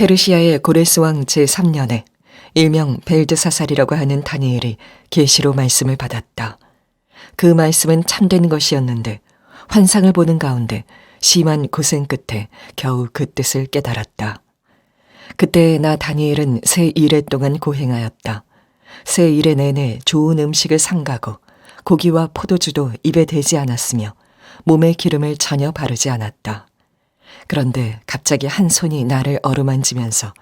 페르시아의 고레스 왕 제3년에 일명 벨드사살이라고 하는 다니엘이 계시로 말씀을 받았다. 그 말씀은 참된 것이었는데 환상을 보는 가운데 심한 고생 끝에 겨우 그 뜻을 깨달았다. 그때 나 다니엘은 새 일해 동안 고행하였다. 새 일해 내내 좋은 음식을 삼가고 고기와 포도주도 입에 대지 않았으며 몸에 기름을 전혀 바르지 않았다. 그런데 갑자기 한 손이 나를 어루만지면서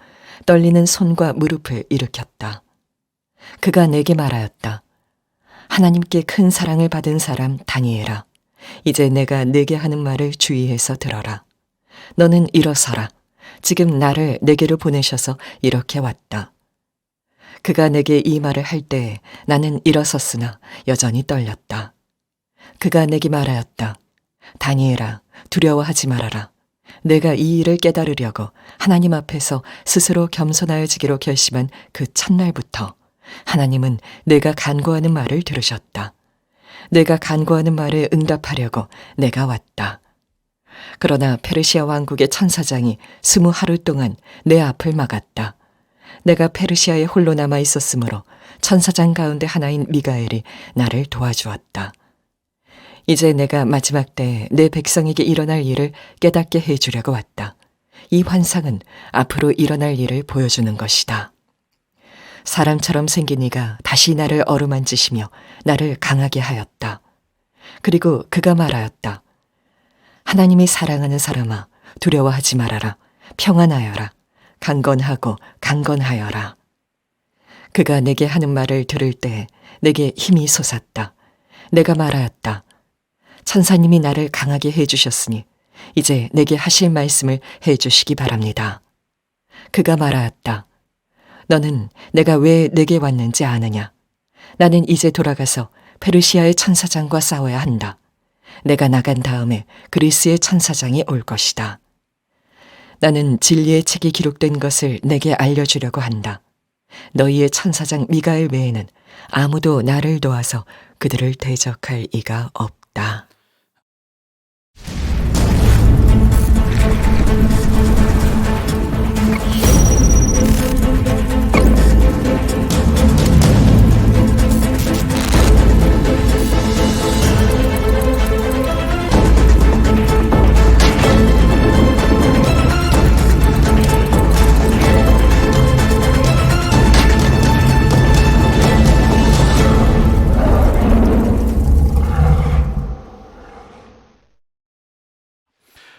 떨리는 손과 무릎을 일으켰다. 그가 내게 말하였다. 하나님께 큰 사랑을 받은 사람 다니엘아, 이제 내가 내게 하는 말을 주의해서 들어라. 너는 일어서라. 지금 나를 내게로 보내셔서 이렇게 왔다. 그가 내게 이 말을 할 때에 나는 일어섰으나 여전히 떨렸다. 그가 내게 말하였다. 다니엘아, 두려워하지 말아라. 내가 이 일을 깨달으려고 하나님 앞에서 스스로 겸손하여지기로 결심한 그 첫날부터 하나님은 내가 간구하는 말을 들으셨다. 내가 간구하는 말에 응답하려고 내가 왔다. 그러나 페르시아 왕국의 천사장이 20하루 동안 내 앞을 막았다. 내가 페르시아에 홀로 남아 있었으므로 천사장 가운데 하나인 미가엘이 나를 도와주었다. 이제 내가 마지막 때에 내 백성에게 일어날 일을 깨닫게 해주려고 왔다. 이 환상은 앞으로 일어날 일을 보여주는 것이다. 사람처럼 생긴 이가 다시 나를 어루만지시며 나를 강하게 하였다. 그리고 그가 말하였다. 하나님이 사랑하는 사람아, 두려워하지 말아라. 평안하여라. 강건하고 강건하여라. 그가 내게 하는 말을 들을 때 내게 힘이 솟았다. 내가 말하였다. 천사님이 나를 강하게 해주셨으니 이제 내게 하실 말씀을 해주시기 바랍니다. 그가 말하였다. 너는 내가 왜 내게 왔는지 아느냐? 나는 이제 돌아가서 페르시아의 천사장과 싸워야 한다. 내가 나간 다음에 그리스의 천사장이 올 것이다. 나는 진리의 책이 기록된 것을 내게 알려주려고 한다. 너희의 천사장 미가엘 외에는 아무도 나를 도와서 그들을 대적할 이가 없다.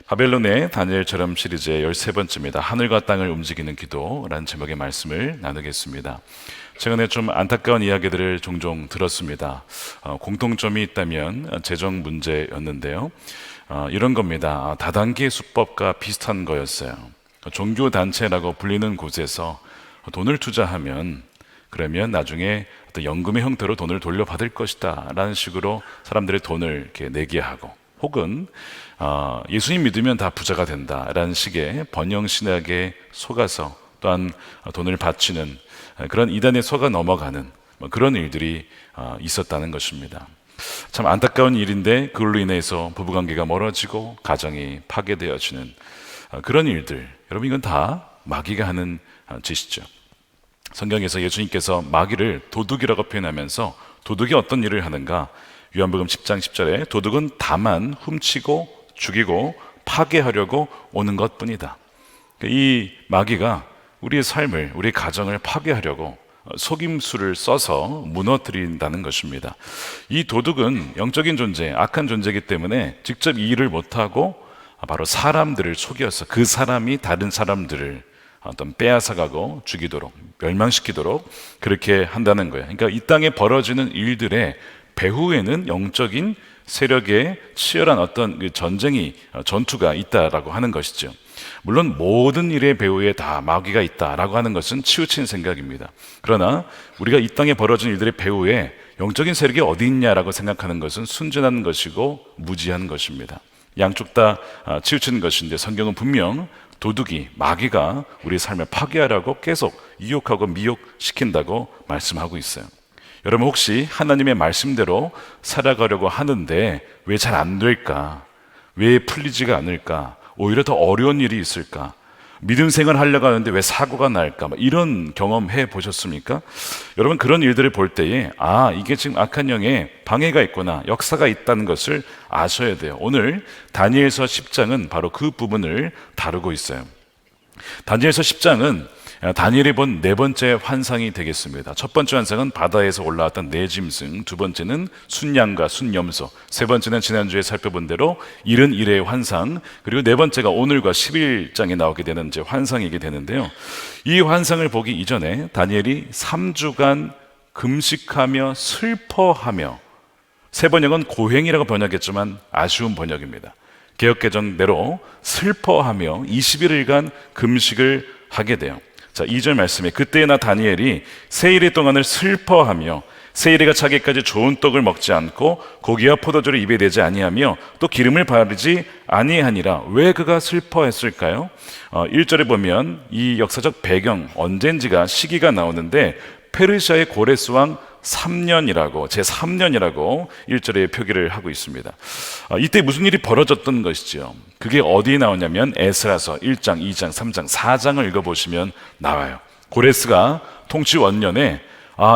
바벨론의 다니엘처럼 시리즈의 13번째입니다. 하늘과 땅을 움직이는 기도라는 제목의 말씀을 나누겠습니다. 최근에 좀 안타까운 이야기들을 종종 들었습니다. 공통점이 있다면 재정 문제였는데요. 이런 겁니다. 다단계 수법과 비슷한 거였어요. 종교단체라고 불리는 곳에서 돈을 투자하면 그러면 나중에 어떤 연금의 형태로 돈을 돌려받을 것이다 라는 식으로 사람들의 돈을 이렇게 내게 하고, 혹은 예수님 믿으면 다 부자가 된다라는 식의 번영신학에 속아서 또한 돈을 바치는 그런 이단에 속아 넘어가는 그런 일들이 있었다는 것입니다. 참 안타까운 일인데 그걸로 인해서 부부관계가 멀어지고 가정이 파괴되어지는 그런 일들, 여러분 이건 다 마귀가 하는 짓이죠. 성경에서 예수님께서 마귀를 도둑이라고 표현하면서 도둑이 어떤 일을 하는가? 요한복음 10장 10절에 도둑은 다만 훔치고 죽이고 파괴하려고 오는 것뿐이다. 이 마귀가 우리의 삶을, 우리의 가정을 파괴하려고 속임수를 써서 무너뜨린다는 것입니다. 이 도둑은 영적인 존재, 악한 존재이기 때문에 직접 이 일을 못하고 바로 사람들을 속여서 그 사람이 다른 사람들을 어떤 빼앗아가고 죽이도록, 멸망시키도록 그렇게 한다는 거예요. 그러니까 이 땅에 벌어지는 일들의 배후에는 영적인 세력의 치열한 어떤 전쟁이, 전투가 있다라고 하는 것이죠. 물론 모든 일의 배후에 다 마귀가 있다라고 하는 것은 치우친 생각입니다. 그러나 우리가 이 땅에 벌어지는 일들의 배후에 영적인 세력이 어디 있냐라고 생각하는 것은 순진한 것이고 무지한 것입니다. 양쪽 다 치우친 것인데 성경은 분명 도둑이, 마귀가 우리 삶을 파괴하라고 계속 유혹하고 미혹시킨다고 말씀하고 있어요. 여러분 혹시 하나님의 말씀대로 살아가려고 하는데 왜 잘 안 될까? 왜 풀리지가 않을까? 오히려 더 어려운 일이 있을까? 믿음 생활 하려고 하는데 왜 사고가 날까? 이런 경험 해 보셨습니까? 여러분, 그런 일들을 볼 때에 이게 지금 악한 영에 방해가 있구나, 역사가 있다는 것을 아셔야 돼요. 오늘 다니엘서 10장은 바로 그 부분을 다루고 있어요. 다니엘서 10장은 다니엘이 본 네 번째 환상이 되겠습니다. 첫 번째 환상은 바다에서 올라왔던 네 짐승, 두 번째는 순양과 순염소, 세 번째는 지난주에 살펴본 대로 71회의 환상, 그리고 네 번째가 오늘과 11장에 나오게 되는 이제 환상이게 되는데요. 이 환상을 보기 이전에 다니엘이 3주간 금식하며 슬퍼하며, 세 번역은 고행이라고 번역했지만 아쉬운 번역입니다. 개역개정대로 슬퍼하며 21일간 금식을 하게 돼요. 자, 2절 말씀에 그때에 나 다니엘이 세일의 동안을 슬퍼하며 세일이가 차기까지 좋은 떡을 먹지 않고 고기와 포도주를 입에 대지 아니하며 또 기름을 바르지 아니하니라. 왜 그가 슬퍼했을까요? 1절에 보면 이 역사적 배경, 언젠지가 시기가 나오는데 페르시아의 고레스 왕 3년이라고, 제3년이라고 1절에 표기를 하고 있습니다. 이때 무슨 일이 벌어졌던 것이죠. 그게 어디에 나오냐면 에스라서 1장, 2장, 3장, 4장을 읽어보시면 나와요. 고레스가 통치 원년에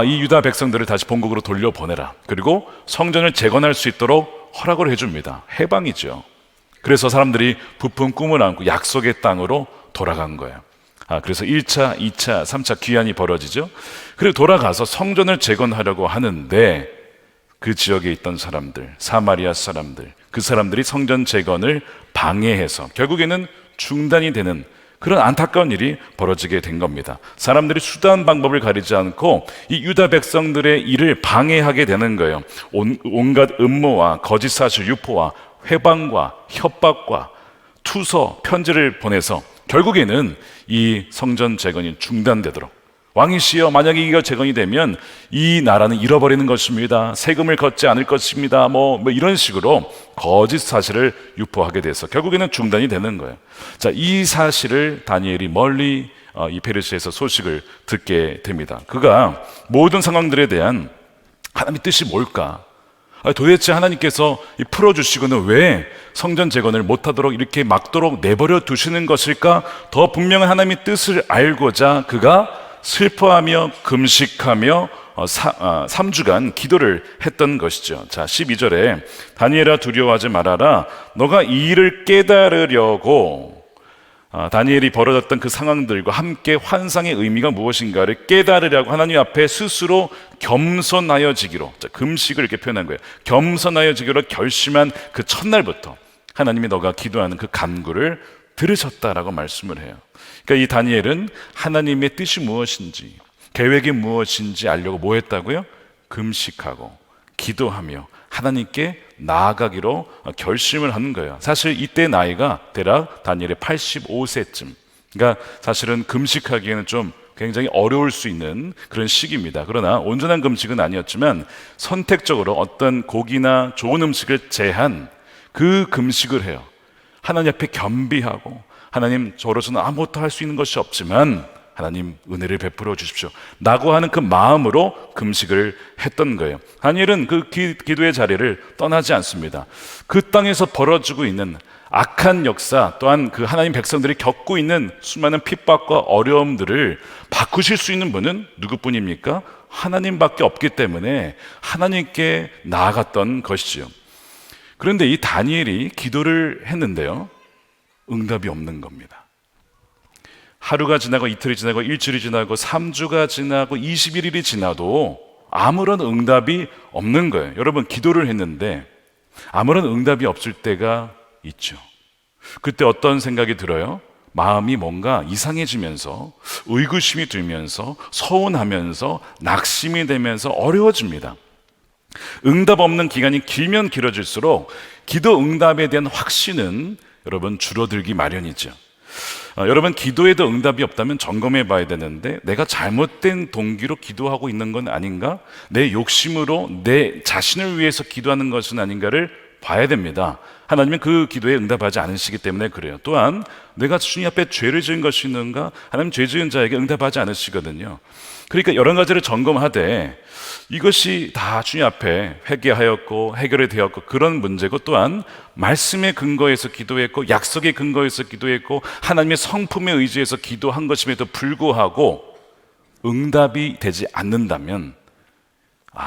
이 유다 백성들을 다시 본국으로 돌려보내라, 그리고 성전을 재건할 수 있도록 허락을 해줍니다. 해방이죠. 그래서 사람들이 부푼 꿈을 안고 약속의 땅으로 돌아간 거예요. 그래서 1차, 2차, 3차 귀환이 벌어지죠. 그리고 돌아가서 성전을 재건하려고 하는데 그 지역에 있던 사람들, 사마리아 사람들, 그 사람들이 성전 재건을 방해해서 결국에는 중단이 되는 그런 안타까운 일이 벌어지게 된 겁니다. 사람들이 수단 방법을 가리지 않고 이 유다 백성들의 일을 방해하게 되는 거예요. 온갖 음모와 거짓 사실 유포와 회방과 협박과 투서, 편지를 보내서 결국에는 이 성전 재건이 중단되도록, 왕이시여 만약에 이가 재건이 되면 이 나라는 잃어버리는 것입니다, 세금을 걷지 않을 것입니다, 뭐 이런 식으로 거짓 사실을 유포하게 돼서 결국에는 중단이 되는 거예요. 자, 이 사실을 다니엘이 멀리 이 페르시아에서 소식을 듣게 됩니다. 그가 모든 상황들에 대한 하나님의 뜻이 뭘까? 도대체 하나님께서 풀어주시고는 왜 성전 재건을 못하도록 이렇게 막도록 내버려 두시는 것일까? 더 분명한 하나님의 뜻을 알고자 그가 슬퍼하며 금식하며 3주간 기도를 했던 것이죠. 자, 12절에 다니엘아 두려워하지 말아라. 너가 이 일을 깨달으려고 다니엘이 벌어졌던 그 상황들과 함께 환상의 의미가 무엇인가를 깨달으려고 하나님 앞에 스스로 겸손하여지기로, 금식을 이렇게 표현한 거예요. 겸손하여지기로 결심한 그 첫날부터 하나님이 너가 기도하는 그 간구를 들으셨다라고 말씀을 해요. 그러니까 이 다니엘은 하나님의 뜻이 무엇인지, 계획이 무엇인지 알려고 뭐 했다고요? 금식하고 기도하며 하나님께 나아가기로 결심을 하는 거예요. 사실 이때 나이가 대략 다니엘의 85세쯤, 그러니까 사실은 금식하기에는 좀 굉장히 어려울 수 있는 그런 시기입니다. 그러나 온전한 금식은 아니었지만 선택적으로 어떤 고기나 좋은 음식을 제한 그 금식을 해요. 하나님 앞에 겸비하고, 하나님 저로서는 아무것도 할 수 있는 것이 없지만 하나님 은혜를 베풀어 주십시오 라고 하는 그 마음으로 금식을 했던 거예요. 다니엘은 그 기도의 자리를 떠나지 않습니다. 그 땅에서 벌어지고 있는 악한 역사, 또한 그 하나님 백성들이 겪고 있는 수많은 핍박과 어려움들을 바꾸실 수 있는 분은 누구뿐입니까? 하나님밖에 없기 때문에 하나님께 나아갔던 것이지요. 그런데 이 다니엘이 기도를 했는데요, 응답이 없는 겁니다. 하루가 지나고 이틀이 지나고 일주일이 지나고 3주가 지나고 21일이 지나도 아무런 응답이 없는 거예요. 여러분, 기도를 했는데 아무런 응답이 없을 때가 있죠. 그때 어떤 생각이 들어요? 마음이 뭔가 이상해지면서 의구심이 들면서 서운하면서 낙심이 되면서 어려워집니다. 응답 없는 기간이 길면 길어질수록 기도 응답에 대한 확신은 여러분 줄어들기 마련이죠. 여러분, 기도에도 응답이 없다면 점검해 봐야 되는데 내가 잘못된 동기로 기도하고 있는 건 아닌가? 내 욕심으로 내 자신을 위해서 기도하는 것은 아닌가를 봐야 됩니다. 하나님은 그 기도에 응답하지 않으시기 때문에 그래요. 또한 내가 주님 앞에 죄를 지은 것이 있는가? 하나님 죄 지은 자에게 응답하지 않으시거든요. 그러니까 여러 가지를 점검하되 이것이 다 주님 앞에 회개하였고 해결이 되었고 그런 문제고, 또한 말씀의 근거에서 기도했고 약속의 근거에서 기도했고 하나님의 성품에 의지해서 기도한 것임에도 불구하고 응답이 되지 않는다면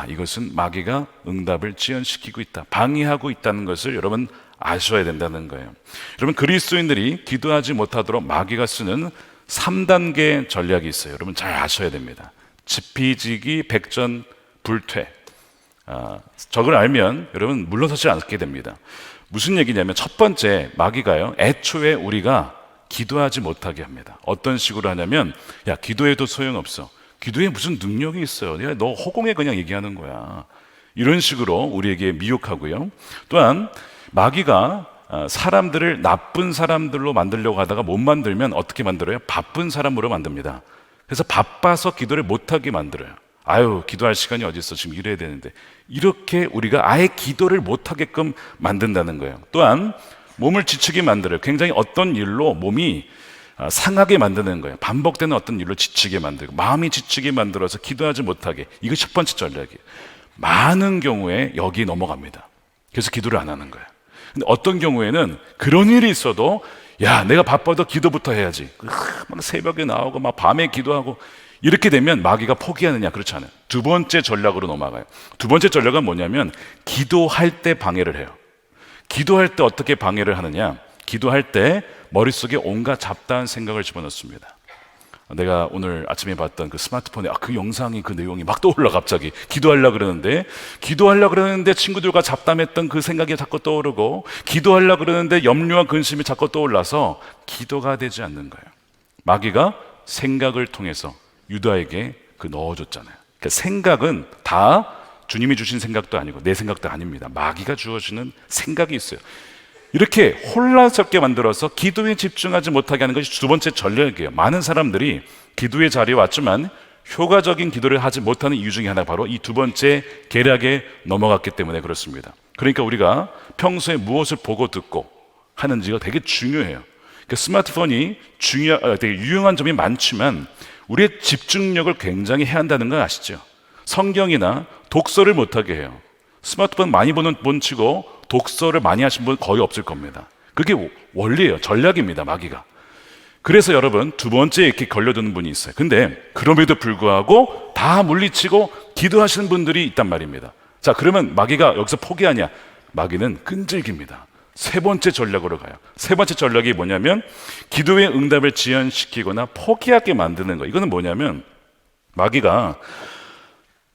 이것은 마귀가 응답을 지연시키고 있다, 방해하고 있다는 것을 여러분 아셔야 된다는 거예요. 여러분, 그리스도인들이 기도하지 못하도록 마귀가 쓰는 3단계 전략이 있어요. 여러분 잘 아셔야 됩니다. 지피지기, 백전불퇴. 저걸 알면 여러분 물러서지 않게 됩니다. 무슨 얘기냐면, 첫 번째, 마귀가요, 애초에 우리가 기도하지 못하게 합니다. 어떤 식으로 하냐면, 야, 기도해도 소용없어. 기도에 무슨 능력이 있어요. 야, 너 허공에 그냥 얘기하는 거야. 이런 식으로 우리에게 미혹하고요. 또한 마귀가 사람들을 나쁜 사람들로 만들려고 하다가 못 만들면 어떻게 만들어요? 바쁜 사람으로 만듭니다. 그래서 바빠서 기도를 못하게 만들어요. 아유, 기도할 시간이 어디 있어, 지금 일해야 되는데. 이렇게 우리가 아예 기도를 못하게끔 만든다는 거예요. 또한 몸을 지치게 만들어요. 굉장히 어떤 일로 몸이 상하게 만드는 거예요. 반복되는 어떤 일로 지치게 만들고 마음이 지치게 만들어서 기도하지 못하게. 이거 첫 번째 전략이에요. 많은 경우에 여기 넘어갑니다. 그래서 기도를 안 하는 거예요. 근데 어떤 경우에는 그런 일이 있어도, 야, 내가 바빠도 기도부터 해야지. 막 새벽에 나오고 막 밤에 기도하고, 이렇게 되면 마귀가 포기하느냐? 그렇지 않아요. 두 번째 전략으로 넘어가요. 두 번째 전략은 뭐냐면, 기도할 때 방해를 해요. 기도할 때 어떻게 방해를 하느냐? 기도할 때 머릿속에 온갖 잡다한 생각을 집어넣습니다. 내가 오늘 아침에 봤던 그 스마트폰에 그 영상이, 그 내용이 막 떠올라. 갑자기 기도하려고 그러는데 친구들과 잡담했던 그 생각이 자꾸 떠오르고, 기도하려고 그러는데 염려와 근심이 자꾸 떠올라서 기도가 되지 않는 거예요. 마귀가 생각을 통해서 유다에게 넣어줬잖아요. 그러니까 생각은 다 주님이 주신 생각도 아니고 내 생각도 아닙니다. 마귀가 주어주는 생각이 있어요. 이렇게 혼란스럽게 만들어서 기도에 집중하지 못하게 하는 것이 두 번째 전략이에요. 많은 사람들이 기도의 자리에 왔지만 효과적인 기도를 하지 못하는 이유 중에 하나가 바로 이 두 번째 계략에 넘어갔기 때문에 그렇습니다. 그러니까 우리가 평소에 무엇을 보고 듣고 하는지가 되게 중요해요. 그러니까 스마트폰이 되게 유용한 점이 많지만 우리의 집중력을 굉장히 해한다는 건 아시죠? 성경이나 독서를 못하게 해요. 스마트폰 많이 보는 분 치고 독서를 많이 하신 분 거의 없을 겁니다. 그게 원리예요. 전략입니다, 마귀가. 그래서 여러분, 두 번째 이렇게 걸려드는 분이 있어요. 근데 그럼에도 불구하고 다 물리치고 기도하시는 분들이 있단 말입니다. 자, 그러면 마귀가 여기서 포기하냐? 마귀는 끈질깁니다. 세 번째 전략으로 가요. 세 번째 전략이 뭐냐면, 기도의 응답을 지연시키거나 포기하게 만드는 거예요. 이거는 뭐냐면, 마귀가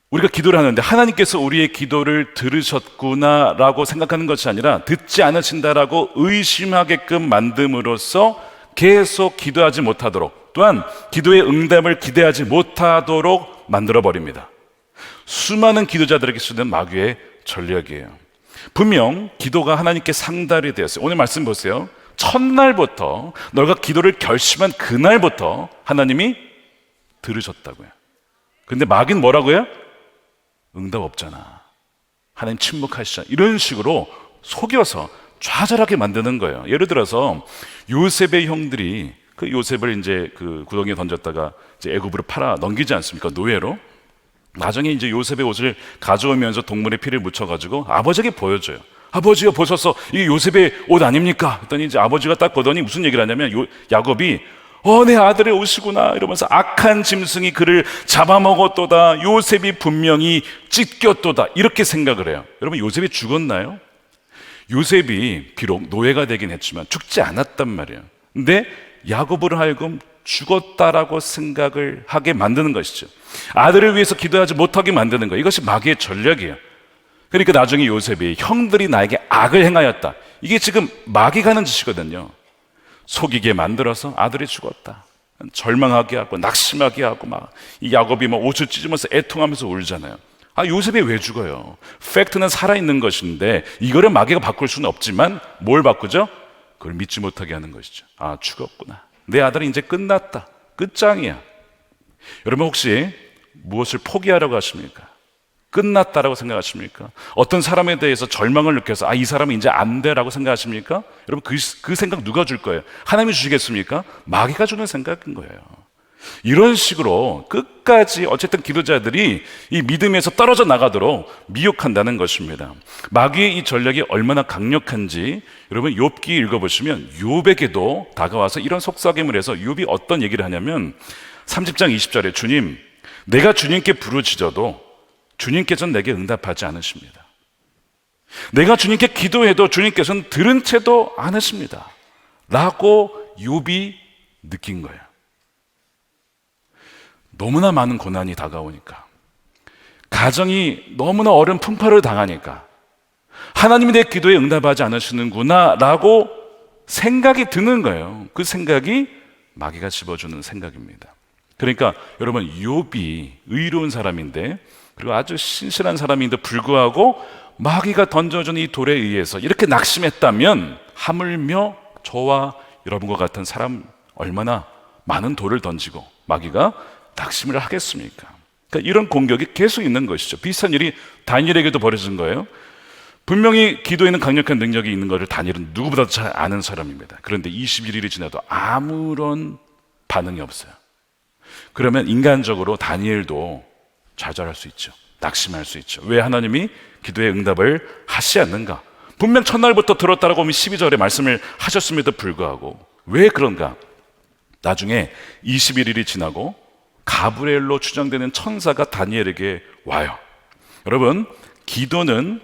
우리가 기도를 하는데 하나님께서 우리의 기도를 들으셨구나라고 생각하는 것이 아니라 듣지 않으신다라고 의심하게끔 만듦으로써 계속 기도하지 못하도록, 또한 기도의 응답을 기대하지 못하도록 만들어버립니다. 수많은 기도자들에게 쓰는 마귀의 전략이에요. 분명 기도가 하나님께 상달이 되었어요. 오늘 말씀 보세요. 첫날부터, 너가 기도를 결심한 그날부터 하나님이 들으셨다고요. 근데 마귀는 뭐라고요? 응답 없잖아, 하나님 침묵하시잖아, 이런 식으로 속여서 좌절하게 만드는 거예요. 예를 들어서 요셉의 형들이 그 요셉을 이제 그 구덩이에 던졌다가 이제 애굽으로 팔아 넘기지 않습니까? 노예로. 나중에 이제 요셉의 옷을 가져오면서 동물의 피를 묻혀가지고 아버지에게 보여줘요. 아버지요, 보셔서 이게 요셉의 옷 아닙니까? 했더니 이제 아버지가 딱 보더니 무슨 얘기를 하냐면, 야곱이 내 아들의 옷이구나 이러면서 악한 짐승이 그를 잡아먹었도다, 요셉이 분명히 찢겼도다, 이렇게 생각을 해요. 여러분, 요셉이 죽었나요? 요셉이 비록 노예가 되긴 했지만 죽지 않았단 말이에요. 근데 야곱으로 하여금 죽었다라고 생각을 하게 만드는 것이죠. 아들을 위해서 기도하지 못하게 만드는 거예요. 이것이 마귀의 전략이에요. 그러니까 나중에 요셉이 형들이 나에게 악을 행하였다, 이게 지금 마귀가 하는 짓이거든요. 속이게 만들어서 아들이 죽었다, 절망하게 하고 낙심하게 하고, 막 이 야곱이 막 옷을 찢으면서 애통하면서 울잖아요. 요셉이 왜 죽어요? 팩트는 살아있는 것인데 이거를 마귀가 바꿀 수는 없지만 뭘 바꾸죠? 그걸 믿지 못하게 하는 것이죠. 죽었구나, 내 아들은 이제 끝났다, 끝장이야. 여러분, 혹시 무엇을 포기하려고 하십니까? 끝났다라고 생각하십니까? 어떤 사람에 대해서 절망을 느껴서 이 사람은 이제 안 돼라고 생각하십니까? 여러분 그 생각 누가 줄 거예요? 하나님이 주시겠습니까? 마귀가 주는 생각인 거예요. 이런 식으로 끝까지 어쨌든 기도자들이 이 믿음에서 떨어져 나가도록 미혹한다는 것입니다. 마귀의 이 전략이 얼마나 강력한지 여러분 욥기 읽어보시면 욥에게도 다가와서 이런 속삭임을 해서 욥이 어떤 얘기를 하냐면 30장 20절에 주님, 내가 주님께 부르짖어도 주님께서는 내게 응답하지 않으십니다. 내가 주님께 기도해도 주님께서는 들은 채도 않으십니다. 라고 욥이 느낀 거예요. 너무나 많은 고난이 다가오니까, 가정이 너무나 어려운 풍파를 당하니까 하나님이 내 기도에 응답하지 않으시는구나 라고 생각이 드는 거예요. 그 생각이 마귀가 집어주는 생각입니다. 그러니까 여러분 욥이 의로운 사람인데 그리고 아주 신실한 사람인데 불구하고 마귀가 던져준 이 돌에 의해서 이렇게 낙심했다면 하물며 저와 여러분과 같은 사람 얼마나 많은 돌을 던지고 마귀가 낙심을 하겠습니까? 그러니까 이런 공격이 계속 있는 것이죠. 비슷한 일이 다니엘에게도 벌어진 거예요. 분명히 기도에는 강력한 능력이 있는 것을 다니엘은 누구보다도 잘 아는 사람입니다. 그런데 21일이 지나도 아무런 반응이 없어요. 그러면 인간적으로 다니엘도 좌절할 수 있죠. 낙심할 수 있죠. 왜 하나님이 기도에 응답을 하시지 않는가? 분명 첫날부터 들었다라고 12절에 말씀을 하셨음에도 불구하고 왜 그런가? 나중에 21일이 지나고 가브리엘로 추정되는 천사가 다니엘에게 와요. 여러분, 기도는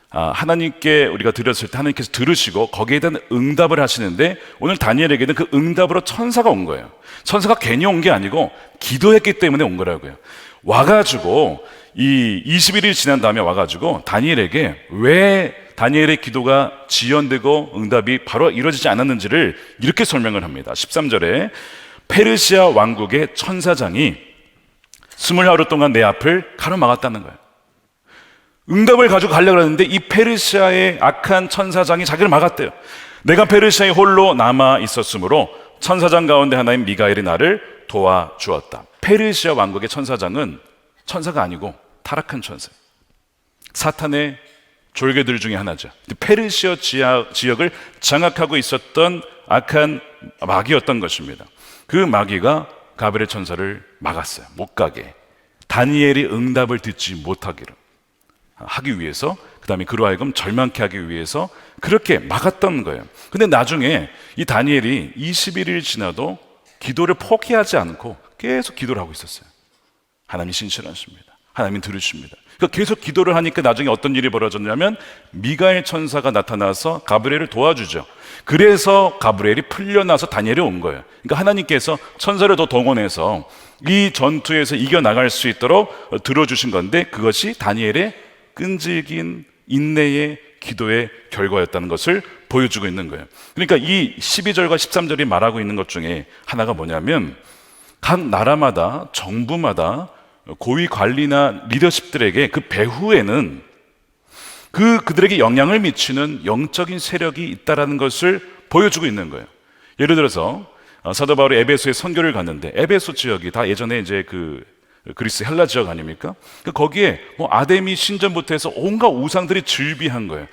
하나님께 우리가 드렸을 때 하나님께서 들으시고 거기에 대한 응답을 하시는데 오늘 다니엘에게는 그 응답으로 천사가 온 거예요. 천사가 괜히 온 게 아니고 기도했기 때문에 온 거라고요. 와가지고 이 21일 지난 다음에 와가지고 다니엘에게 왜 다니엘의 기도가 지연되고 응답이 바로 이루어지지 않았는지를 이렇게 설명을 합니다. 13절에 페르시아 왕국의 천사장이 20하루 동안 내 앞을 가로막았다는 거예요. 응답을 가지고 가려고 하는데 이 페르시아의 악한 천사장이 자기를 막았대요. 내가 페르시아에 홀로 남아 있었으므로 천사장 가운데 하나인 미가엘이 나를 도와주었다. 페르시아 왕국의 천사장은 천사가 아니고 타락한 천사, 사탄의 졸개들 중에 하나죠. 페르시아 지역을 장악하고 있었던 악한 마귀였던 것입니다. 그 마귀가 가브리엘 천사를 막았어요. 못 가게, 다니엘이 응답을 듣지 못하기로 하기 위해서, 그 다음에 그로 하여금 절망케 하기 위해서 그렇게 막았던 거예요. 근데 나중에 이 다니엘이 21일 지나도 기도를 포기하지 않고 계속 기도를 하고 있었어요. 하나님이 신실하십니다. 하나님이 들으십니다. 그러니까 계속 기도를 하니까 나중에 어떤 일이 벌어졌냐면 미가엘 천사가 나타나서 가브리엘을 도와주죠. 그래서 가브리엘이 풀려나서 다니엘이 온 거예요. 그러니까 하나님께서 천사를 더 동원해서 이 전투에서 이겨나갈 수 있도록 들어주신 건데 그것이 다니엘의 끈질긴 인내의 기도의 결과였다는 것을 보여주고 있는 거예요. 그러니까 이 12절과 13절이 말하고 있는 것 중에 하나가 뭐냐면 각 나라마다 정부마다 고위 관리나 리더십들에게 그 배후에는 그들에게 영향을 미치는 영적인 세력이 있다라는 것을 보여주고 있는 거예요. 예를 들어서 사도 바울이 에베소에 선교를 갔는데 에베소 지역이 다 예전에 이제 그리스 헬라 지역 아닙니까? 거기에 아데미 신전부터 해서 온갖 우상들이 즐비한 거예요.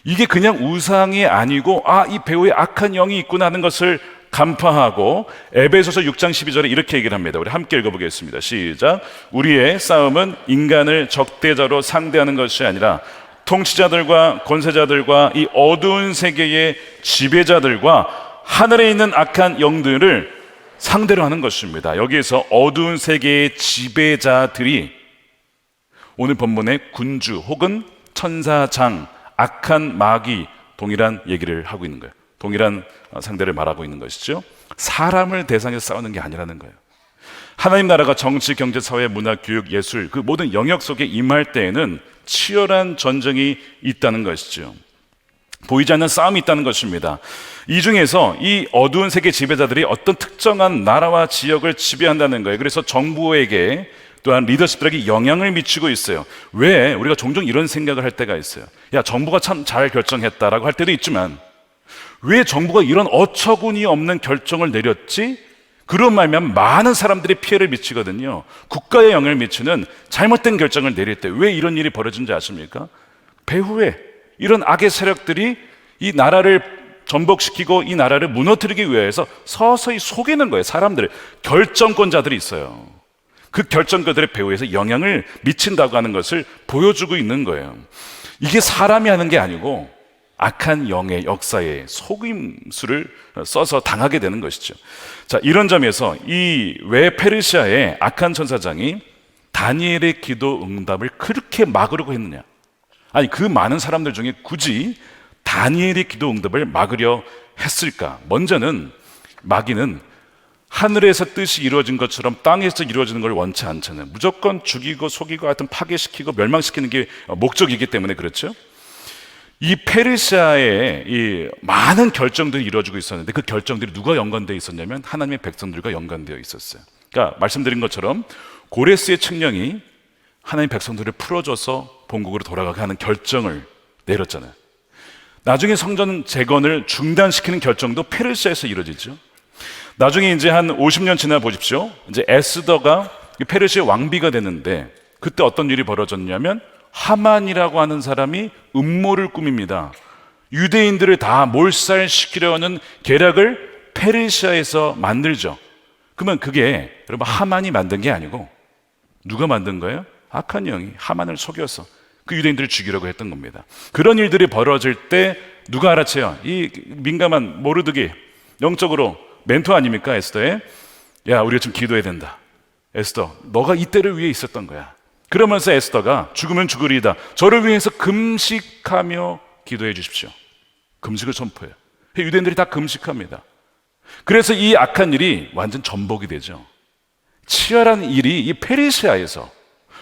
이게 그냥 우상이 아니고 이 배후에 악한 영이 있구나 하는 것을 간파하고 에베소서 6장 12절에 이렇게 얘기를 합니다. 우리 함께 읽어보겠습니다. 시작. 우리의 싸움은 인간을 적대자로 상대하는 것이 아니라 통치자들과 권세자들과 이 어두운 세계의 지배자들과 하늘에 있는 악한 영들을 상대로 하는 것입니다. 여기에서 어두운 세계의 지배자들이 오늘 본문의 군주 혹은 천사장, 악한 마귀 동일한 얘기를 하고 있는 거예요. 동일한 상대를 말하고 있는 것이죠. 사람을 대상해서 싸우는 게 아니라는 거예요. 하나님 나라가 정치, 경제, 사회, 문화, 교육, 예술 그 모든 영역 속에 임할 때에는 치열한 전쟁이 있다는 것이죠. 보이지 않는 싸움이 있다는 것입니다. 이 중에서 이 어두운 세계 지배자들이 어떤 특정한 나라와 지역을 지배한다는 거예요. 그래서 정부에게 또한 리더십들에게 영향을 미치고 있어요. 왜? 우리가 종종 이런 생각을 할 때가 있어요. 야, 정부가 참 잘 결정했다라고 할 때도 있지만 왜 정부가 이런 어처구니 없는 결정을 내렸지? 그런 말면 많은 사람들이 피해를 미치거든요. 국가에 영향을 미치는 잘못된 결정을 내릴 때 왜 이런 일이 벌어진지 아십니까? 배후에 이런 악의 세력들이 이 나라를 전복시키고 이 나라를 무너뜨리기 위해서 서서히 속이는 거예요. 사람들, 결정권자들이 있어요. 그 결정권들의 배후에서 영향을 미친다고 하는 것을 보여주고 있는 거예요. 이게 사람이 하는 게 아니고 악한 영의 역사에 속임수를 써서 당하게 되는 것이죠. 자, 이런 점에서 이 왜 페르시아의 악한 천사장이 다니엘의 기도 응답을 그렇게 막으려고 했느냐? 아니, 그 많은 사람들 중에 굳이 다니엘의 기도 응답을 막으려 했을까? 먼저는 마귀는 하늘에서 뜻이 이루어진 것처럼 땅에서 이루어지는 걸 원치 않잖아요. 무조건 죽이고 속이고 하여튼 파괴시키고 멸망시키는 게 목적이기 때문에 그렇죠. 이 페르시아에 이 많은 결정들이 이루어지고 있었는데 그 결정들이 누가 연관되어 있었냐면 하나님의 백성들과 연관되어 있었어요. 그러니까 말씀드린 것처럼 고레스의 칙령이 하나님의 백성들을 풀어줘서 본국으로 돌아가게 하는 결정을 내렸잖아요. 나중에 성전 재건을 중단시키는 결정도 페르시아에서 이루어지죠. 나중에 이제 한 50년 지나 보십시오. 이제 에스더가 페르시아 왕비가 되는데 그때 어떤 일이 벌어졌냐면 하만이라고 하는 사람이 음모를 꾸밉니다. 유대인들을 다 몰살시키려는 계략을 페르시아에서 만들죠. 그러면 그게 여러분 하만이 만든 게 아니고 누가 만든 거예요? 악한 영이 하만을 속여서 그 유대인들을 죽이려고 했던 겁니다. 그런 일들이 벌어질 때 누가 알아채요? 이 민감한 모르드기, 영적으로 멘토 아닙니까? 에스더에 야, 우리가 좀 기도해야 된다. 에스더, 너가 이때를 위해 있었던 거야. 그러면서 에스더가 죽으면 죽으리이다. 저를 위해서 금식하며 기도해 주십시오. 금식을 선포해요. 유대인들이 다 금식합니다. 그래서 이 악한 일이 완전 전복이 되죠. 치열한 일이 이 페르시아에서,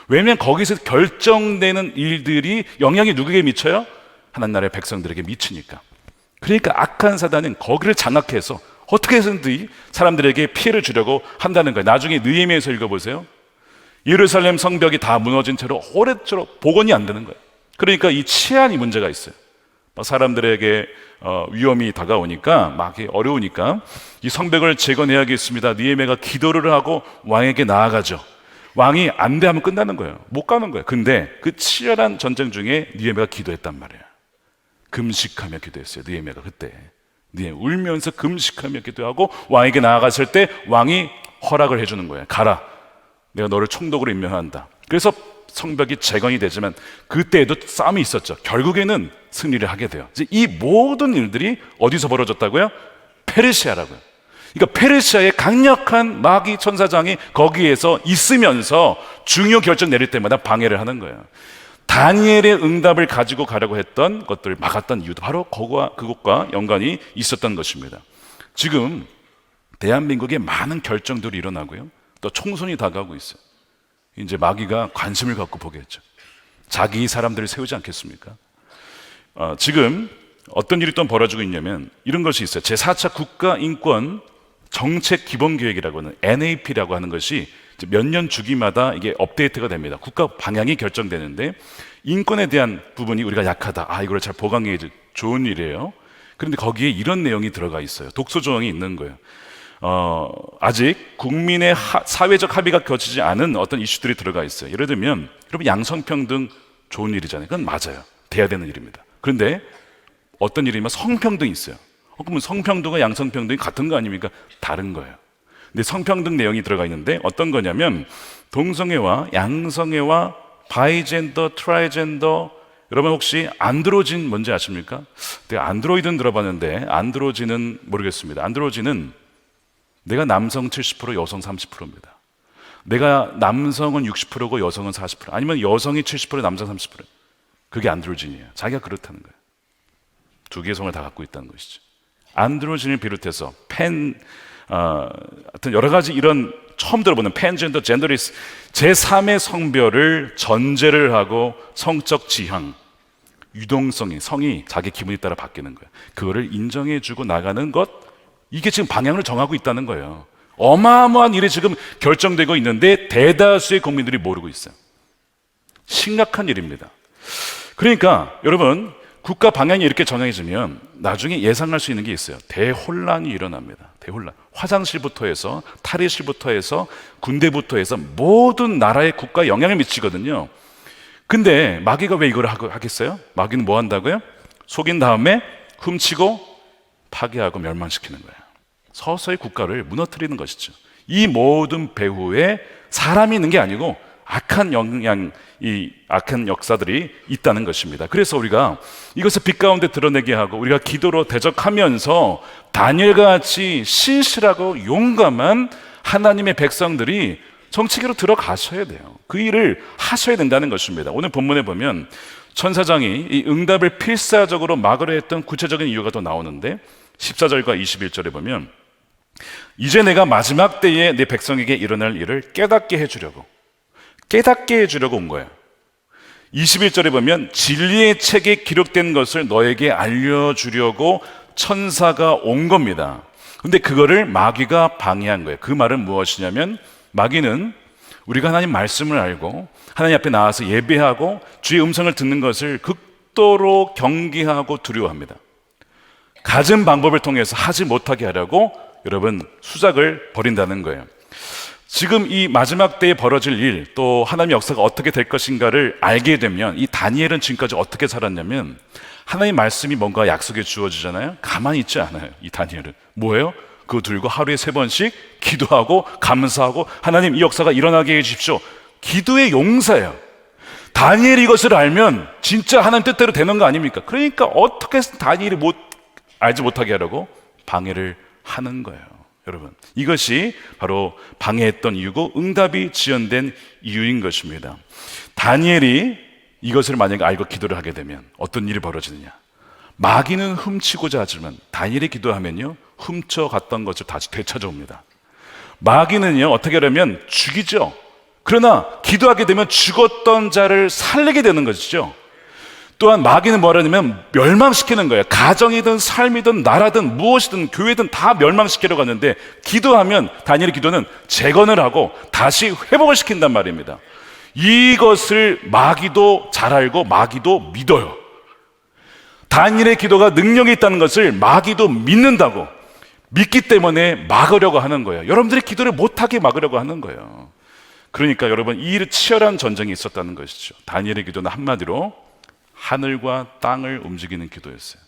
왜냐하면 거기서 결정되는 일들이 영향이 누구에게 미쳐요? 하나님 나라의 백성들에게 미치니까. 그러니까 악한 사단은 거기를 장악해서 어떻게 해서든지 사람들에게 피해를 주려고 한다는 거예요. 나중에 느헤미야에서 읽어보세요. 예루살렘 성벽이 다 무너진 채로 오랫도록 복원이 안 되는 거예요. 그러니까 이 치안이 문제가 있어요. 사람들에게 위험이 다가오니까 막 어려우니까 이 성벽을 재건해야겠습니다. 느헤미야가 기도를 하고 왕에게 나아가죠. 왕이 안 돼 하면 끝나는 거예요. 못 가는 거예요. 근데 그 치열한 전쟁 중에 느헤미야가 기도했단 말이에요. 금식하며 기도했어요. 느헤미야가 그때 울면서 금식하며 기도하고 왕에게 나아갔을 때 왕이 허락을 해주는 거예요. 가라, 내가 너를 총독으로 임명한다. 그래서 성벽이 재건이 되지만 그때에도 싸움이 있었죠. 결국에는 승리를 하게 돼요. 이제 이 모든 일들이 어디서 벌어졌다고요? 페르시아라고요. 그러니까 페르시아의 강력한 마귀 천사장이 거기에서 있으면서 중요 결정 내릴 때마다 방해를 하는 거예요. 다니엘의 응답을 가지고 가려고 했던 것들을 막았던 이유도 바로 그것과 연관이 있었던 것입니다. 지금 대한민국에 많은 결정들이 일어나고요. 또 총선이 다가오고 있어요. 이제 마귀가 관심을 갖고 보겠죠. 자기 사람들을 세우지 않겠습니까? 지금 어떤 일이 또 벌어지고 있냐면 이런 것이 있어요. 제4차 국가인권 정책 기본계획이라고 하는 NAP라고 하는 것이 몇 년 주기마다 이게 업데이트가 됩니다. 국가 방향이 결정되는데 인권에 대한 부분이 우리가 약하다. 이걸 잘 보강해 좋은 일이에요. 그런데 거기에 이런 내용이 들어가 있어요. 독소 조항이 있는 거예요. 아직 국민의 사회적 합의가 거치지 않은 어떤 이슈들이 들어가 있어요. 예를 들면 여러분 양성평등 좋은 일이잖아요. 그건 맞아요. 돼야 되는 일입니다. 그런데 어떤 일이면 성평등이 있어요. 그러면 성평등과 양성평등이 같은 거 아닙니까? 다른 거예요. 근데 성평등 내용이 들어가 있는데 어떤 거냐면 동성애와 양성애와 바이젠더, 트라이젠더, 여러분 혹시 안드로진 뭔지 아십니까? 내가 안드로이드는 들어봤는데 안드로진은 모르겠습니다. 안드로진은 내가 남성 70%, 여성 30%입니다. 내가 남성은 60%고 여성은 40%, 아니면 여성이 70%, 남성 30%. 그게 안드로진이에요. 자기가 그렇다는 거예요. 두 개의 성을 다 갖고 있다는 것이죠. 안드로진을 비롯해서 하여튼 여러 가지 이런 처음 들어보는 팬젠더, 젠더리스 제3의 성별을 전제를 하고 성적 지향, 유동성이 성이 자기 기분에 따라 바뀌는 거예요. 그거를 인정해주고 나가는 것, 이게 지금 방향을 정하고 있다는 거예요. 어마어마한 일이 지금 결정되고 있는데 대다수의 국민들이 모르고 있어요. 심각한 일입니다. 그러니까 여러분 국가 방향이 이렇게 정해지면 나중에 예상할 수 있는 게 있어요. 대혼란이 일어납니다. 대혼란. 화장실부터 해서 탈의실부터 해서 군대부터 해서 모든 나라의 국가에 영향을 미치거든요. 근데 마귀가 왜 이걸 하겠어요? 마귀는 뭐 한다고요? 속인 다음에 훔치고 파괴하고 멸망시키는 거예요. 서서히 국가를 무너뜨리는 것이죠. 이 모든 배후에 사람이 있는 게 아니고 악한 영향, 이 악한 역사들이 있다는 것입니다. 그래서 우리가 이것을 빛 가운데 드러내게 하고 우리가 기도로 대적하면서 다니엘과 같이 신실하고 용감한 하나님의 백성들이 정치계로 들어가셔야 돼요. 그 일을 하셔야 된다는 것입니다. 오늘 본문에 보면 천사장이 이 응답을 필사적으로 막으려 했던 구체적인 이유가 더 나오는데 14절과 21절에 보면 이제 내가 마지막 때에 내 백성에게 일어날 일을 깨닫게 해주려고 온 거예요. 21절에 보면 진리의 책에 기록된 것을 너에게 알려주려고 천사가 온 겁니다. 근데 그거를 마귀가 방해한 거예요. 그 말은 무엇이냐면 마귀는 우리가 하나님 말씀을 알고 하나님 앞에 나와서 예배하고 주의 음성을 듣는 것을 극도로 경계하고 두려워합니다. 갖은 방법을 통해서 하지 못하게 하려고 여러분 수작을 벌인다는 거예요. 지금 이 마지막 때에 벌어질 일, 또 하나님의 역사가 어떻게 될 것인가를 알게 되면 이 다니엘은 지금까지 어떻게 살았냐면 하나님의 말씀이 뭔가 약속에 주어지잖아요. 가만히 있지 않아요. 이 다니엘은 뭐예요? 그거 들고 하루에 3번씩 기도하고 감사하고 하나님 이 역사가 일어나게 해주십시오. 기도의 용사예요. 다니엘이 이것을 알면 진짜 하나님 뜻대로 되는 거 아닙니까? 그러니까 어떻게 해서 다니엘이 알지 못하게 하려고 방해를 하는 거예요. 여러분, 이것이 바로 방해했던 이유고 응답이 지연된 이유인 것입니다. 다니엘이 이것을 만약에 알고 기도를 하게 되면 어떤 일이 벌어지느냐? 마귀는 훔치고자 하지만 다니엘이 기도하면요 훔쳐갔던 것을 다시 되찾아옵니다. 마귀는요 어떻게 하려면 죽이죠. 그러나 기도하게 되면 죽었던 자를 살리게 되는 것이죠. 또한 마귀는 뭐라냐면 멸망시키는 거예요. 가정이든 삶이든 나라든 무엇이든 교회든 다 멸망시키려고 하는데 기도하면 다니엘의 기도는 재건을 하고 다시 회복을 시킨단 말입니다. 이것을 마귀도 잘 알고 마귀도 믿어요. 다니엘의 기도가 능력이 있다는 것을 마귀도 믿는다고 믿기 때문에 막으려고 하는 거예요. 여러분들이 기도를 못하게 막으려고 하는 거예요. 그러니까 여러분 이 치열한 전쟁이 있었다는 것이죠. 다니엘의 기도는 한마디로 하늘과 땅을 움직이는 기도였어요.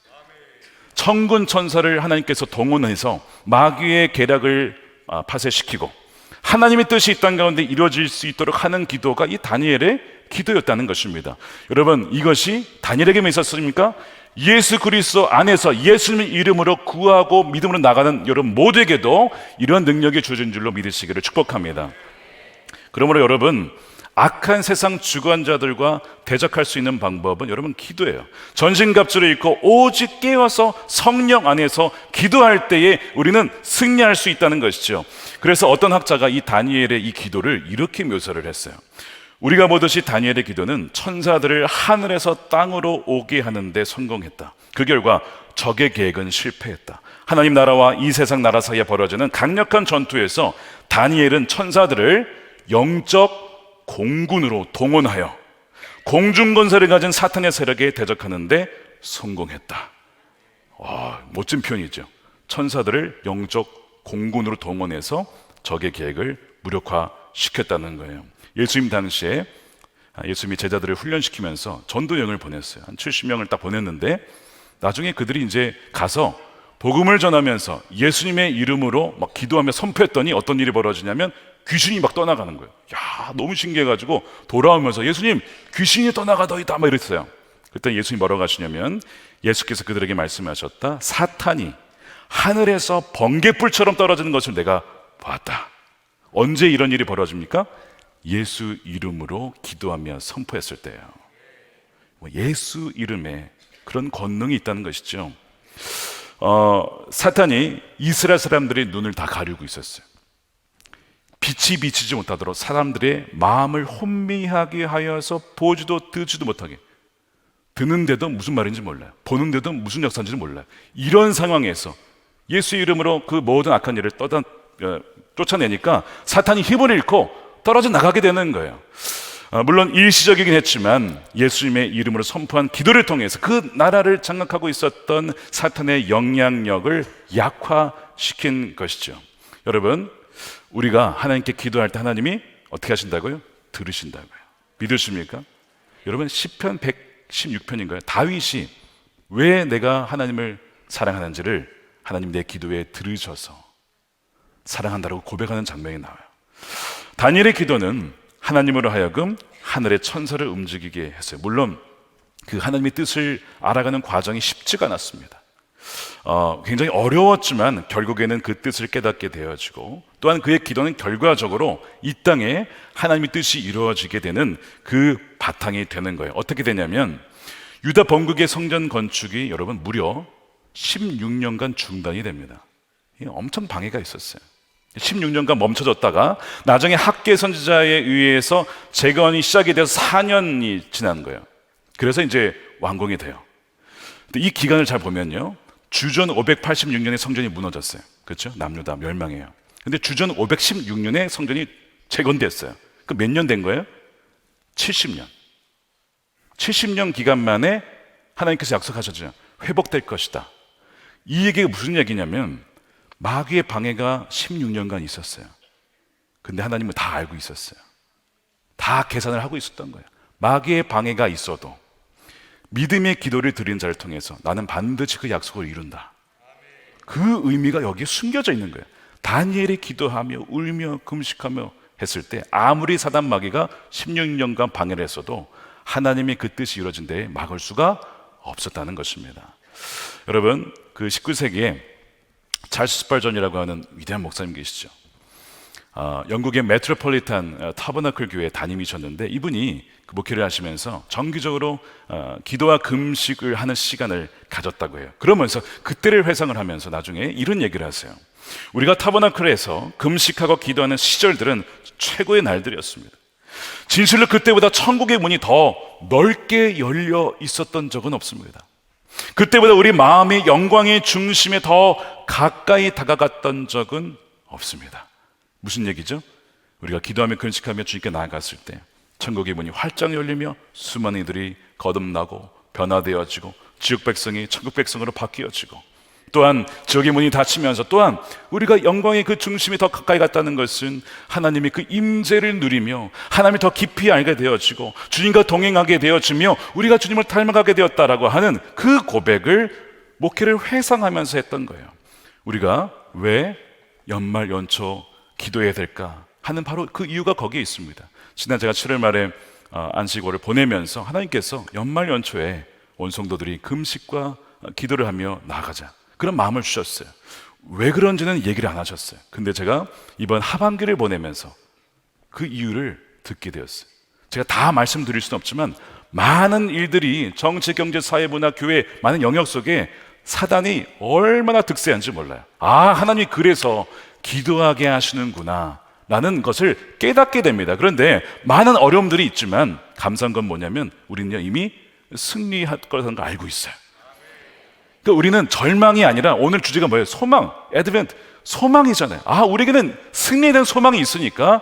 천군 천사를 하나님께서 동원해서 마귀의 계략을 파쇄시키고 하나님의 뜻이 이 땅 가운데 이루어질 수 있도록 하는 기도가 이 다니엘의 기도였다는 것입니다. 여러분 이것이 다니엘에게만 있었습니까? 예수 그리스도 안에서 예수님의 이름으로 구하고 믿음으로 나가는 여러분 모두에게도 이런 능력이 주어진 줄로 믿으시기를 축복합니다. 그러므로 여러분 악한 세상 주관자들과 대적할 수 있는 방법은 여러분 기도예요. 전신갑주를 입고 오직 깨어서 성령 안에서 기도할 때에 우리는 승리할 수 있다는 것이죠. 그래서 어떤 학자가 이 다니엘의 이 기도를 이렇게 묘사를 했어요. 우리가 보듯이 다니엘의 기도는 천사들을 하늘에서 땅으로 오게 하는데 성공했다. 그 결과 적의 계획은 실패했다. 하나님 나라와 이 세상 나라 사이에 벌어지는 강력한 전투에서 다니엘은 천사들을 영적 공군으로 동원하여 공중건설을 가진 사탄의 세력에 대적하는데 성공했다. 멋진 표현이죠. 천사들을 영적 공군으로 동원해서 적의 계획을 무력화시켰다는 거예요. 예수님 당시에 예수님이 제자들을 훈련시키면서 전도여행을 보냈어요. 한 70명을 딱 보냈는데 나중에 그들이 이제 가서 복음을 전하면서 예수님의 이름으로 막 기도하며 선포했더니 어떤 일이 벌어지냐면 귀신이 막 떠나가는 거예요. 야, 너무 신기해가지고 돌아오면서 예수님 귀신이 떠나가더이다 막 이랬어요. 그때 예수님이 뭐라고 하시냐면 예수께서 그들에게 말씀하셨다. 사탄이 하늘에서 번개불처럼 떨어지는 것을 내가 봤다. 언제 이런 일이 벌어집니까? 예수 이름으로 기도하며 선포했을 때예요. 예수 이름에 그런 권능이 있다는 것이죠. 사탄이 이스라엘 사람들의 눈을 다 가리고 있었어요. 빛이 비치지 못하도록 사람들의 마음을 혼미하게 하여서 보지도 듣지도 못하게, 듣는데도 무슨 말인지 몰라요. 보는데도 무슨 역사인지 몰라요. 이런 상황에서 예수 이름으로 그 모든 악한 일을 쫓아내니까 사탄이 힘을 잃고 떨어져 나가게 되는 거예요. 물론 일시적이긴 했지만 예수님의 이름으로 선포한 기도를 통해서 그 나라를 장악하고 있었던 사탄의 영향력을 약화시킨 것이죠. 여러분, 우리가 하나님께 기도할 때 하나님이 어떻게 하신다고요? 들으신다고요. 믿으십니까? 여러분, 시편 116편인가요? 다윗이 왜 내가 하나님을 사랑하는지를 하나님 내 기도에 들으셔서 사랑한다고 고백하는 장면이 나와요. 다니엘의 기도는 하나님으로 하여금 하늘의 천사를 움직이게 했어요. 물론 그 하나님의 뜻을 알아가는 과정이 쉽지가 않았습니다. 굉장히 어려웠지만 결국에는 그 뜻을 깨닫게 되어지고, 또한 그의 기도는 결과적으로 이 땅에 하나님의 뜻이 이루어지게 되는 그 바탕이 되는 거예요. 어떻게 되냐면 유다 번국의 성전 건축이 여러분 무려 16년간 중단이 됩니다. 엄청 방해가 있었어요. 16년간 멈춰졌다가 나중에 학계 선지자에 의해서 재건이 시작이 돼서 4년이 지난 거예요. 그래서 이제 완공이 돼요. 근데 이 기간을 잘 보면요, 주전 586년에 성전이 무너졌어요. 그렇죠? 남유다 멸망해요. 근데 주전 516년에 성전이 재건됐어요. 그 몇 년 된 거예요? 70년. 70년 기간 만에 하나님께서 약속하셨죠. 회복될 것이다. 이 얘기가 무슨 얘기냐면 마귀의 방해가 16년간 있었어요. 근데 하나님은 다 알고 있었어요. 다 계산을 하고 있었던 거예요. 마귀의 방해가 있어도 믿음의 기도를 드린 자를 통해서 나는 반드시 그 약속을 이룬다. 그 의미가 여기에 숨겨져 있는 거예요. 다니엘이 기도하며 울며 금식하며 했을 때 아무리 사단 마귀가 16년간 방해를 했어도 하나님의 그 뜻이 이루어진 데에 막을 수가 없었다는 것입니다. 여러분, 그 19세기에 찰스 스펄전이라고 하는 위대한 목사님 계시죠. 영국의 메트로폴리탄 타버나클 교회 담임이셨는데 이분이 그 목회를 하시면서 정기적으로 기도와 금식을 하는 시간을 가졌다고 해요. 그러면서 그때를 회상을 하면서 나중에 이런 얘기를 하세요. 우리가 타버나클에서 금식하고 기도하는 시절들은 최고의 날들이었습니다. 진실로 그때보다 천국의 문이 더 넓게 열려 있었던 적은 없습니다. 그때보다 우리 마음의 영광의 중심에 더 가까이 다가갔던 적은 없습니다. 무슨 얘기죠? 우리가 기도하며 금식하며 주님께 나아갔을 때 천국의 문이 활짝 열리며 수많은 이들이 거듭나고 변화되어지고 지옥 백성이 천국 백성으로 바뀌어지고, 또한 지옥의 문이 닫히면서 또한 우리가 영광의 그 중심이 더 가까이 갔다는 것은 하나님의 그 임재를 누리며 하나님이 더 깊이 알게 되어지고 주님과 동행하게 되어지며 우리가 주님을 닮아가게 되었다라고 하는 그 고백을 목회를 회상하면서 했던 거예요. 우리가 왜 연말 연초 기도해야 될까 하는 바로 그 이유가 거기에 있습니다. 지난 제가 7월 말에 안식월을 보내면서 하나님께서 연말 연초에 온 성도들이 금식과 기도를 하며 나아가자, 그런 마음을 주셨어요. 왜 그런지는 얘기를 안 하셨어요. 근데 제가 이번 하반기를 보내면서 그 이유를 듣게 되었어요. 제가 다 말씀드릴 수는 없지만 많은 일들이 정치, 경제, 사회, 문화, 교회 많은 영역 속에 사단이 얼마나 득세한지 몰라요. 하나님이 그래서 기도하게 하시는구나 라는 것을 깨닫게 됩니다. 그런데 많은 어려움들이 있지만 감사한 건 뭐냐면 우리는 이미 승리할 거라는 걸 알고 있어요. 그러니까 우리는 절망이 아니라, 오늘 주제가 뭐예요? 소망, 애드벤트, 소망이잖아요. 우리에게는 승리에 대한 소망이 있으니까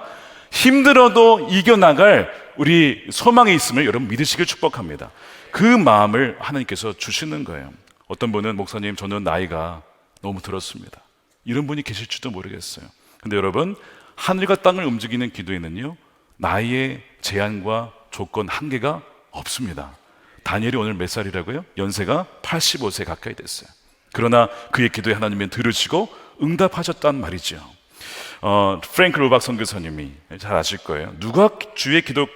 힘들어도 이겨나갈 우리 소망이 있음을 여러분 믿으시길 축복합니다. 그 마음을 하나님께서 주시는 거예요. 어떤 분은 목사님 저는 나이가 너무 들었습니다, 이런 분이 계실지도 모르겠어요. 근데 여러분, 하늘과 땅을 움직이는 기도에는요 나이의 제한과 조건, 한계가 없습니다. 다니엘이 오늘 몇 살이라고요? 연세가 85세 가까이 됐어요. 그러나 그의 기도에 하나님은 들으시고 응답하셨단 말이죠. 프랭크 로박 선교사님이 잘 아실 거예요. 누가 주의 기도,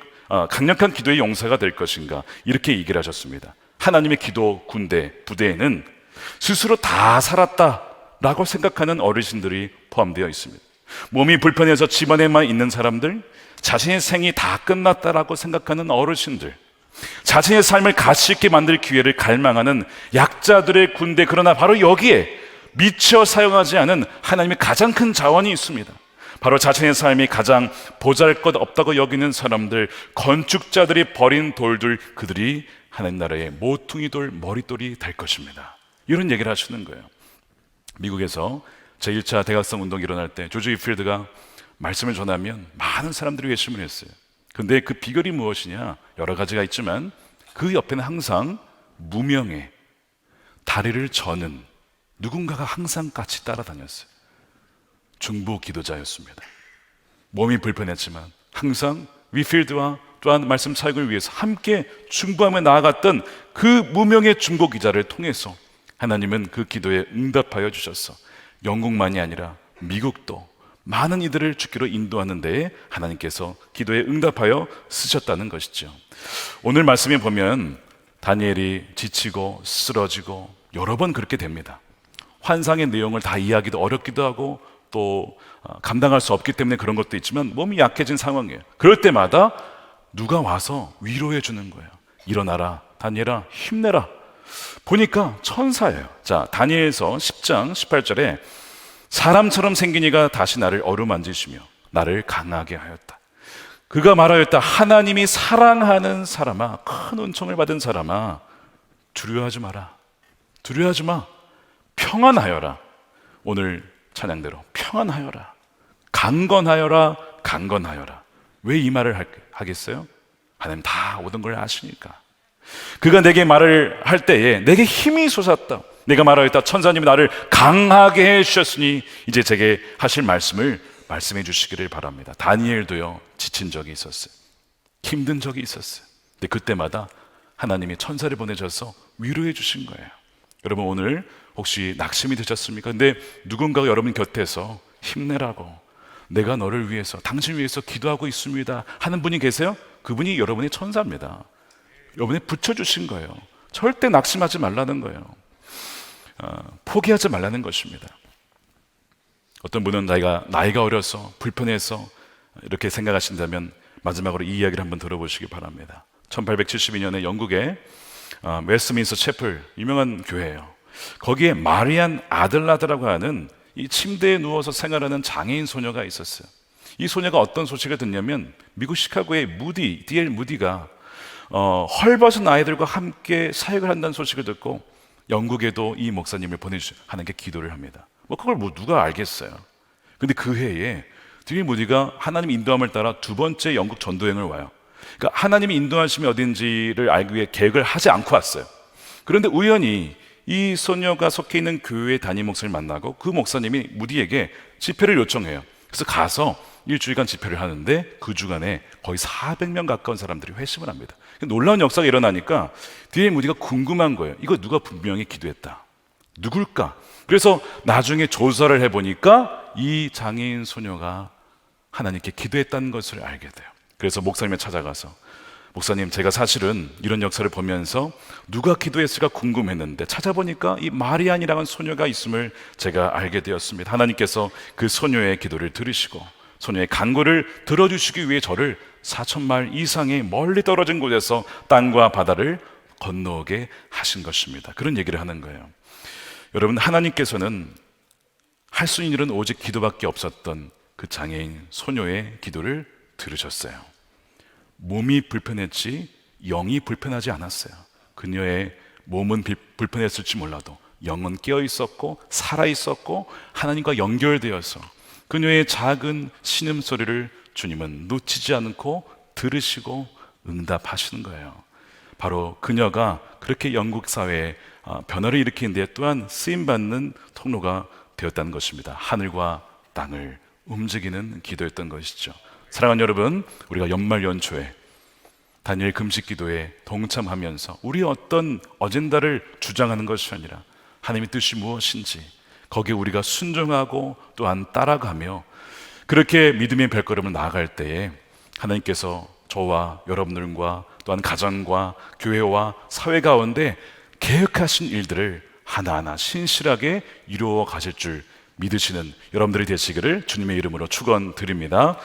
강력한 기도의 용사가 될 것인가, 이렇게 얘기를 하셨습니다. 하나님의 기도 군대, 부대에는 스스로 다 살았다라고 생각하는 어르신들이 포함되어 있습니다. 몸이 불편해서 집안에만 있는 사람들, 자신의 생이 다 끝났다라고 생각하는 어르신들, 자신의 삶을 가치 있게 만들 기회를 갈망하는 약자들의 군대, 그러나 바로 여기에 미처 사용하지 않은 하나님의 가장 큰 자원이 있습니다. 바로 자신의 삶이 가장 보잘것없다고 여기는 사람들, 건축자들이 버린 돌들, 그들이 하나님 나라의 모퉁이돌, 머릿돌이 될 것입니다. 이런 얘기를 하시는 거예요. 미국에서 제1차 대각성 운동이 일어날 때 조지 필드가 말씀을 전하면 많은 사람들이 회심을 했어요. 근데 그 비결이 무엇이냐? 여러 가지가 있지만 그 옆에는 항상 무명의 다리를 저는 누군가가 항상 같이 따라다녔어요. 중보 기도자였습니다. 몸이 불편했지만 항상 위필드와 또한 말씀 사역을 위해서 함께 중보하며 나아갔던 그 무명의 중보 기자를 통해서 하나님은 그 기도에 응답하여 주셨어. 영국만이 아니라 미국도 많은 이들을 주기로 인도하는 데에 하나님께서 기도에 응답하여 쓰셨다는 것이죠. 오늘 말씀에 보면 다니엘이 지치고 쓰러지고 여러 번 그렇게 됩니다. 환상의 내용을 다 이해하기도 어렵기도 하고 또 감당할 수 없기 때문에 그런 것도 있지만 몸이 약해진 상황이에요. 그럴 때마다 누가 와서 위로해 주는 거예요. 일어나라, 다니엘아, 힘내라. 보니까 천사예요. 자, 다니엘서 10장 18절에 사람처럼 생긴 이가 다시 나를 어루만지시며 나를 강하게 하였다. 그가 말하였다. 하나님이 사랑하는 사람아, 큰 은총을 받은 사람아, 두려워하지 마라. 두려워하지 마. 평안하여라. 오늘 찬양대로 평안하여라. 강건하여라. 강건하여라. 왜 이 말을 하겠어요? 하나님 다 모든 걸 아시니까. 그가 내게 말을 할 때에 내게 힘이 솟았다. 내가 말하였다. 천사님이 나를 강하게 해주셨으니 이제 제게 하실 말씀을 말씀해 주시기를 바랍니다. 다니엘도요, 지친 적이 있었어요. 힘든 적이 있었어요. 근데 그때마다 하나님이 천사를 보내셔서 위로해 주신 거예요. 여러분, 오늘 혹시 낙심이 되셨습니까? 근데 누군가가 여러분 곁에서 힘내라고, 내가 너를 위해서, 당신 위해서 기도하고 있습니다 하는 분이 계세요? 그분이 여러분의 천사입니다. 여러분이 붙여주신 거예요. 절대 낙심하지 말라는 거예요. 포기하지 말라는 것입니다. 어떤 분은 나이가 어려서 불편해서 이렇게 생각하신다면 마지막으로 이 이야기를 한번 들어보시기 바랍니다. 1872년에 영국의 웨스트민스터 채플, 유명한 교회예요. 거기에 마리안 아들라드라고 하는 이 침대에 누워서 생활하는 장애인 소녀가 있었어요. 이 소녀가 어떤 소식을 듣냐면 미국 시카고의 D.L. 무디가 헐벗은 아이들과 함께 사역을 한다는 소식을 듣고 영국에도 이 목사님을 보내주셔 하나님께 기도를 합니다. 그걸 누가 알겠어요. 근데 그 해에 D.L. 무디가 하나님 인도함을 따라 두 번째 영국 전도여행을 와요. 그러니까 하나님이 인도하심이 어딘지를 알기 위해 계획을 하지 않고 왔어요. 그런데 우연히 이 소녀가 속해 있는 교회 담임 목사님을 만나고 그 목사님이 무디에게 집회를 요청해요. 그래서 가서 일주일간 집회를 하는데 그 주간에 거의 400명 가까운 사람들이 회심을 합니다. 놀라운 역사가 일어나니까 D.L. 무디가 궁금한 거예요. 이거 누가 분명히 기도했다. 누굴까? 그래서 나중에 조사를 해보니까 이 장애인 소녀가 하나님께 기도했다는 것을 알게 돼요. 그래서 목사님을 찾아가서 목사님, 제가 사실은 이런 역사를 보면서 누가 기도했을까 궁금했는데 찾아보니까 이 마리안이라는 소녀가 있음을 제가 알게 되었습니다. 하나님께서 그 소녀의 기도를 들으시고 소녀의 간구를 들어주시기 위해 저를 4,000마일 이상의 멀리 떨어진 곳에서 땅과 바다를 건너오게 하신 것입니다. 그런 얘기를 하는 거예요. 여러분, 하나님께서는 할 수 있는 일은 오직 기도밖에 없었던 그 장애인 소녀의 기도를 들으셨어요. 몸이 불편했지 영이 불편하지 않았어요. 그녀의 몸은 불편했을지 몰라도 영은 깨어 있었고 살아 있었고 하나님과 연결되어서 그녀의 작은 신음소리를 주님은 놓치지 않고 들으시고 응답하시는 거예요. 바로 그녀가 그렇게 영국 사회에 변화를 일으키는 데 또한 쓰임받는 통로가 되었다는 것입니다. 하늘과 땅을 움직이는 기도였던 것이죠. 사랑하는 여러분, 우리가 연말 연초에 다니엘 금식 기도에 동참하면서 우리의 어떤 어젠다를 주장하는 것이 아니라 하나님의 뜻이 무엇인지 거기에 우리가 순종하고 또한 따라가며 그렇게 믿음의 발걸음을 나아갈 때에 하나님께서 저와 여러분들과 또한 가정과 교회와 사회 가운데 계획하신 일들을 하나하나 신실하게 이루어 가실 줄 믿으시는 여러분들이 되시기를 주님의 이름으로 축원드립니다.